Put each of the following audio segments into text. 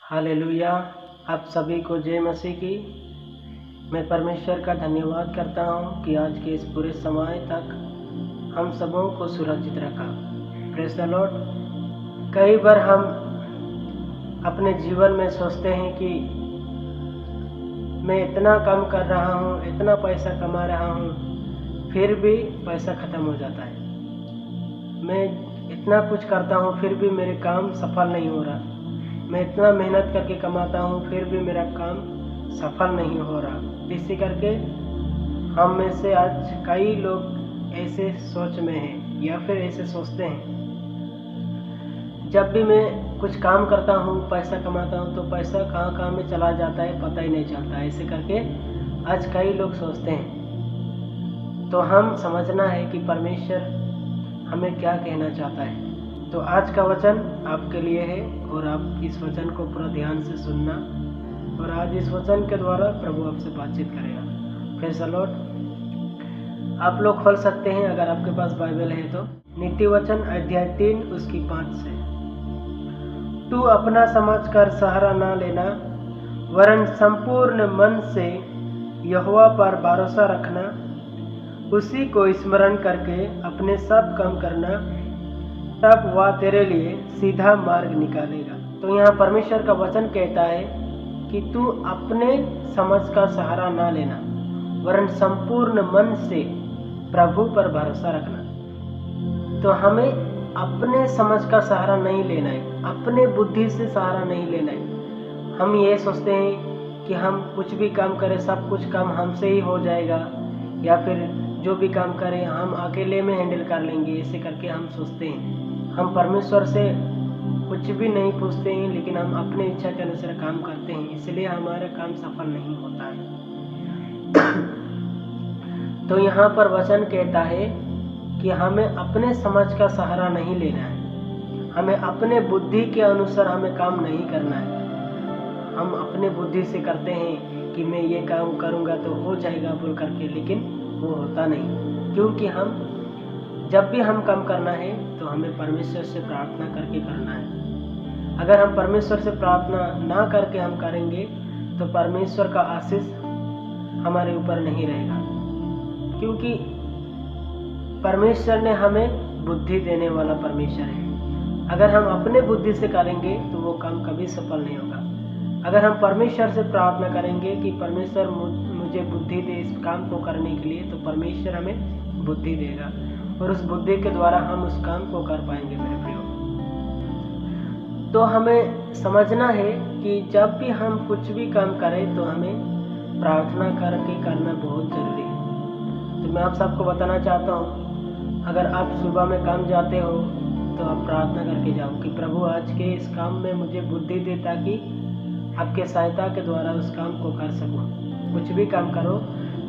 Hallelujah. आप सभी को जय मसीह की। मैं परमेश्वर का धन्यवाद करता हूँ कि आज के इस पूरे समय तक हम सबों को सुरक्षित रखा। Praise the Lord. कई बार हम अपने जीवन में सोचते हैं कि मैं इतना काम कर रहा हूँ, इतना पैसा कमा रहा हूँ, फिर भी पैसा ख़त्म हो जाता है। मैं इतना कुछ करता हूँ फिर भी मेरे काम सफल नहीं हो रहा। मैं इतना मेहनत करके कमाता हूँ फिर भी मेरा काम सफल नहीं हो रहा। इसी करके हम में से आज कई लोग ऐसे सोच में हैं या फिर ऐसे सोचते हैं। जब भी मैं कुछ काम करता हूँ, पैसा कमाता हूँ, तो पैसा कहाँ कहाँ में चला जाता है पता ही नहीं चलता। ऐसे करके आज कई लोग सोचते हैं। तो हम समझना है कि परमेश्वर हमें क्या कहना चाहता है। तो आज का वचन आपके लिए है और आप इस वचन को पूरा ध्यान से सुनना, और आज इस वचन के द्वारा प्रभु आपसे बातचीत करेगा। Praise the Lord. आप लोग खोल सकते हैं अगर आपके पास बाइबल है तो। नीति वचन अध्याय 3 उसकी 5 से। तू अपना समझकर सहारा ना लेना, वरन संपूर्ण मन से यहोवा पर भरोसा रखना, उसी को स्मरण करके अपने सब काम करना, तब वह तेरे लिए सीधा मार्ग निकालेगा। तो यहाँ परमेश्वर का वचन कहता है कि तू अपने समझ का सहारा ना लेना, वरन संपूर्ण मन से प्रभु पर भरोसा रखना। तो हमें अपने समझ का सहारा नहीं लेना है, अपने बुद्धि से सहारा नहीं लेना है। हम ये सोचते हैं कि हम कुछ भी काम करें, सब कुछ काम हमसे ही हो जाएगा, या फिर जो भी काम करें हम अकेले में हैंडल कर लेंगे। ऐसे करके हम सोचते हैं। हम परमेश्वर से कुछ भी नहीं पूछते हैं, लेकिन हम अपने इच्छा के अनुसार काम करते हैं, इसलिए हमारा काम सफल नहीं होता है। तो यहाँ पर वचन कहता है कि हमें अपने समझ का सहारा नहीं लेना है, हमें अपने बुद्धि के अनुसार हमें काम नहीं करना है। हम अपने बुद्धि से करते हैं कि मैं ये काम करूँगा तो हो जाएगा बोल करके, लेकिन वो होता नहीं। क्योंकि हम जब भी हम काम करना है तो हमें परमेश्वर से प्रार्थना करके करना है। अगर हम परमेश्वर से प्रार्थना ना करके हम करेंगे तो परमेश्वर का आशीष हमारे ऊपर नहीं रहेगा, क्योंकि परमेश्वर ने हमें बुद्धि देने वाला परमेश्वर है। अगर हम अपने बुद्धि से करेंगे तो वो काम कभी सफल नहीं होगा। अगर हम परमेश्वर से प्रार्थना करेंगे कि परमेश्वर मुझे बुद्धि दे इस काम को करने के लिए, तो परमेश्वर हमें बुद्धि देगा, और उस बुद्धि के द्वारा हम उस काम को कर पाएंगे। मेरे प्रियो, तो हमें समझना है कि जब भी हम कुछ भी काम करें तो हमें प्रार्थना करके करना बहुत ज़रूरी है। तो मैं आप सबको बताना चाहता हूँ, अगर आप सुबह में काम जाते हो तो आप प्रार्थना करके जाओ कि प्रभु आज के इस काम में मुझे बुद्धि दे, ताकि आपके सहायता के द्वारा उस काम को कर सकूँ। कुछ भी काम करो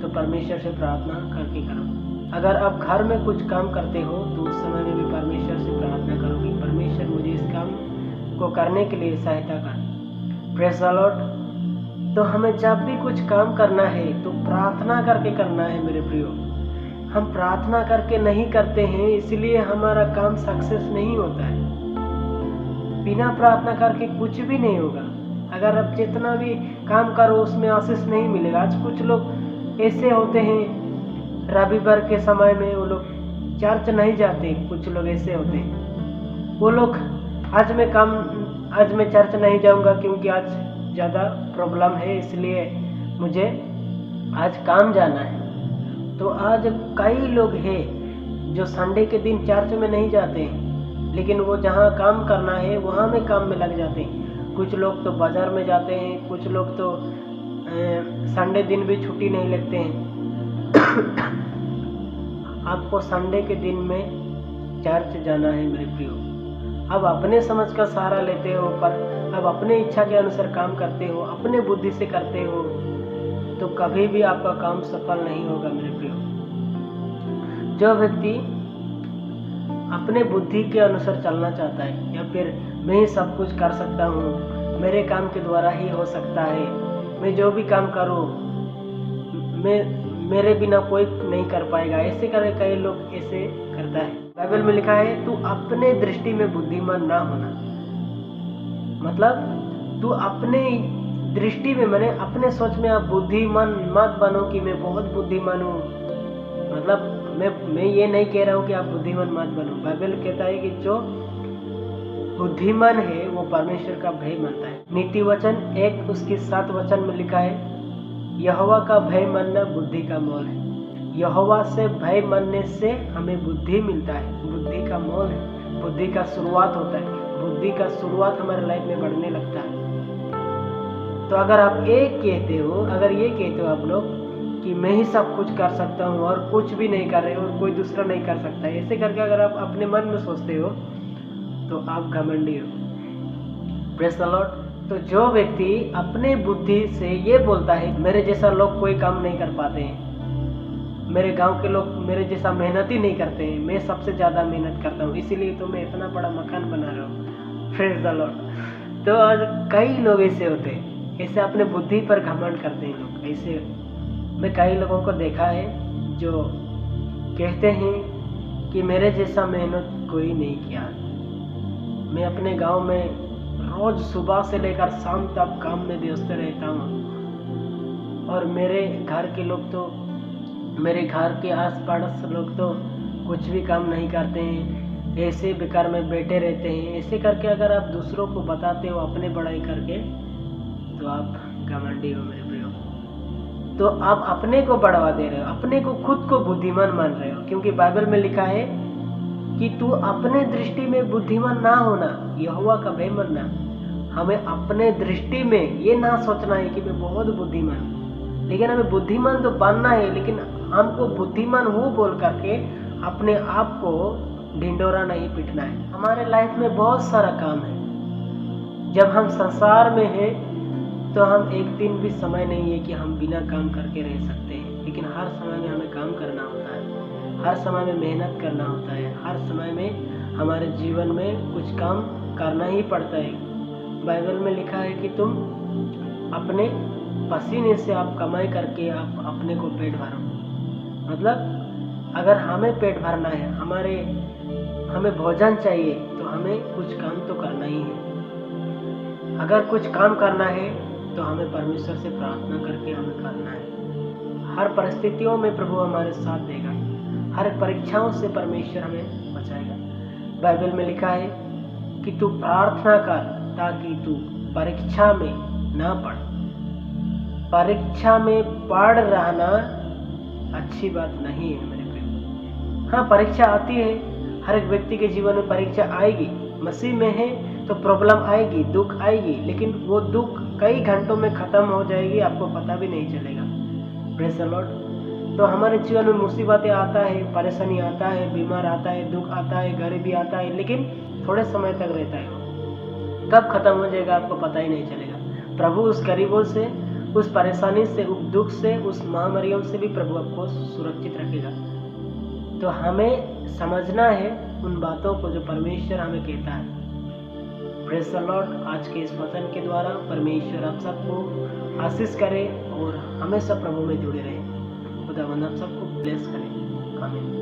तो परमेश्वर से प्रार्थना करके करो। अगर आप घर में कुछ काम करते हो तो उस समय में भी परमेश्वर से प्रार्थना करो कि परमेश्वर मुझे इस काम को करने के लिए सहायता कर। Praise the Lord. तो हमें जब भी कुछ काम करना है तो प्रार्थना करके करना है। मेरे प्रियो, हम प्रार्थना करके नहीं करते हैं, इसलिए हमारा काम सक्सेस नहीं होता है। बिना प्रार्थना करके कुछ भी नहीं होगा। अगर आप जितना भी काम करो उसमें आशीष नहीं मिलेगा। आज कुछ लोग ऐसे होते हैं, रविवार के समय में वो लोग चर्च नहीं जाते। कुछ लोग ऐसे होते हैं, वो लोग आज मैं चर्च नहीं जाऊंगा क्योंकि आज ज़्यादा प्रॉब्लम है, इसलिए मुझे आज काम जाना है। तो आज कई लोग हैं जो संडे के दिन चर्च में नहीं जाते हैं, लेकिन वो जहाँ काम करना है वहाँ में काम में लग जाते हैं। कुछ लोग तो बाज़ार में जाते हैं, कुछ लोग तो संडे दिन भी छुट्टी नहीं लेते हैं। आपको संडे के दिन में चर्च जाना है। मेरे प्रियो, अब अपने समझ का सहारा लेते हो, पर अब अपने इच्छा के अनुसार काम करते हो, अपने बुद्धि से करते हो, तो कभी भी आपका काम सफल नहीं होगा। मेरे प्रियो, जो व्यक्ति अपने बुद्धि के अनुसार चलना चाहता है, या फिर मैं ही सब कुछ कर सकता हूँ, मेरे काम के द्वारा ही हो सकता है, मैं जो भी काम करूँ मेरे बिना कोई नहीं कर पाएगा, ऐसे करे कई लोग ऐसे करता है। बाइबल में लिखा है तू अपने दृष्टि में बुद्धिमान ना होना, मतलब तू अपने दृष्टि में, मैंने अपने सोच में आप बुद्धिमान मत बनो कि मैं बहुत बुद्धिमान हूँ। मतलब मैं ये नहीं कह रहा हूँ कि आप बुद्धिमान मत बनो। बाइबल कहता है कि जो बुद्धिमान है वो परमेश्वर का भय मानता है। नीति वचन 1 उसके 7 वचन में लिखा है, यहोवा का भय मानना बुद्धि का मोल है। यहोवा से भय मानने से हमें बुद्धि मिलता है, बुद्धि का मोल है, बुद्धि का शुरुआत होता है, बुद्धि का शुरुआत हमारे लाइफ में बढ़ने लगता है। तो अगर आप ये कहते हो आप लोग कि मैं ही सब कुछ कर सकता हूँ और कुछ भी नहीं कर रहे हो और कोई दूसरा नहीं कर सकता, ऐसे करके अगर आप अपने मन में सोचते हो तो आप घमंडी हो। Praise the Lord. तो जो व्यक्ति अपने बुद्धि से ये बोलता है मेरे जैसा लोग कोई काम नहीं कर पाते हैं, मेरे गांव के लोग मेरे जैसा मेहनत ही नहीं करते हैं, मैं सबसे ज़्यादा मेहनत करता हूँ, इसीलिए तो मैं इतना बड़ा मकान बना रहा हूँ। Praise the Lord. तो आज कई लोग ऐसे होते हैं, ऐसे अपने बुद्धि पर घमंड करते हैं लोग। ऐसे मैं कई लोगों को देखा है जो कहते हैं कि मेरे जैसा मेहनत कोई नहीं किया। मैं अपने गांव में रोज सुबह से लेकर शाम तक काम में व्यस्त रहता हूँ और मेरे घर के लोग तो, मेरे घर के आस-पास लोग तो कुछ भी काम नहीं करते हैं, ऐसे बेकार में बैठे रहते हैं। ऐसे करके अगर आप दूसरों को बताते हो अपने बड़ाई करके तो आप घमंडी हो मेरे प्रियो। तो आप अपने को बढ़ावा दे रहे हो, अपने को खुद को बुद्धिमान मान रहे हो, क्योंकि बाइबल में लिखा है कि तू अपने दृष्टि में बुद्धिमान ना होना, यहोवा का भय मानना। हमें अपने दृष्टि में ये ना सोचना है कि मैं बहुत बुद्धिमान हूँ, लेकिन हमें बुद्धिमान तो बनना है, लेकिन हमको बुद्धिमान हूँ बोल करके अपने आप को ढिंडोरा नहीं पीटना है। हमारे लाइफ में बहुत सारा काम है। जब हम संसार में हैं तो हम एक दिन भी समय नहीं है कि हम बिना काम करके रह सकते हैं, लेकिन हर समय में हमें काम करना होता है, हर समय में मेहनत करना होता है, हर समय में हमारे जीवन में कुछ काम करना ही पड़ता है। बाइबल में लिखा है कि तुम अपने पसीने से आप कमाई करके आप अपने को पेट भरो। मतलब अगर हमें पेट भरना है, हमें भोजन चाहिए, तो हमें कुछ काम तो करना ही है। अगर कुछ काम करना है तो हमें परमेश्वर से प्रार्थना करके हमें करना है। हर परिस्थितियों में प्रभु हमारे साथ देगा, हर परीक्षाओं से परमेश्वर हमें बचाएगा। बाइबल में लिखा है कि तू प्रार्थना कर ताकि तू परीक्षा में ना पड़। परीक्षा में पड़ रहना अच्छी बात नहीं है मेरे प्रिय। हाँ, परीक्षा आती है, हर एक व्यक्ति के जीवन में परीक्षा आएगी। मसीह में है तो प्रॉब्लम आएगी, दुख आएगी, लेकिन वो दुख कई घंटों में खत्म हो जाएगी, आपको पता भी नहीं चलेगा। Praise the Lord. तो हमारे जीवन में मुसीबतें आता है, परेशानी आता है, बीमार आता है, दुख आता है, गरीबी आता है, लेकिन थोड़े समय तक रहता है। कब खत्म हो जाएगा आपको पता ही नहीं चलेगा। प्रभु उस गरीबों से, उस परेशानी से, उस दुख से, उस महामारियों से भी प्रभु आपको सुरक्षित रखेगा। तो हमें समझना है उन बातों को जो परमेश्वर हमें कहता है। Praise the Lord. आज के इस वचन के द्वारा परमेश्वर आप सबको आशीष करे और हमेशा प्रभु में जुड़े रहे। खुदावंद आप सबको ब्लेस करे। आमीन।